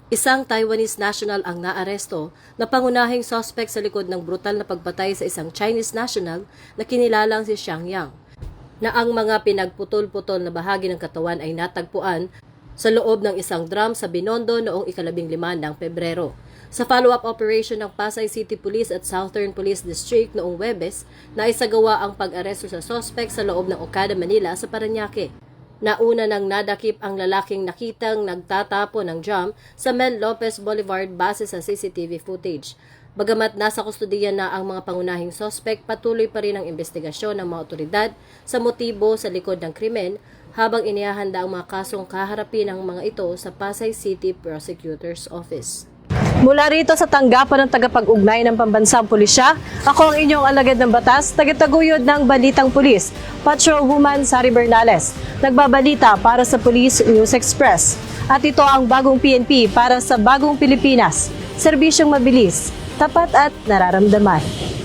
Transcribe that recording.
Isang Taiwanese national ang naaresto na pangunahing suspect sa likod ng brutal na pagpatay sa isang Chinese national na kinilalang si Xiang Yang, na ang mga pinagputol-putol na bahagi ng katawan ay natagpuan sa loob ng isang drum sa Binondo noong 15 ng Pebrero. Sa follow-up operation ng Pasay City Police at Southern Police District noong Huwebes, naisagawa ang pag-aresto sa suspect sa loob ng Okada, Manila sa Parañaque. Nauna nang nadakip ang lalaking nakitang nagtatapo ng drum sa Mel Lopez Boulevard base sa CCTV footage. Bagamat nasa kustudiya na ang mga pangunahing suspect, patuloy pa rin ang investigasyon ng mga otoridad sa motibo sa likod ng krimen habang inihahanda ang mga kasong kaharapin ng mga ito sa Pasay City Prosecutor's Office. Mula rito sa tanggapan ng tagapag-ugnay ng Pambansang Pulisya, ako ang inyong alagad ng batas, tagataguyod ng Balitang Pulis, Patrolwoman Sari Bernales, nagbabalita para sa Police News Express. At ito ang bagong PNP para sa bagong Pilipinas, serbisyong mabilis, tapat at nararamdaman.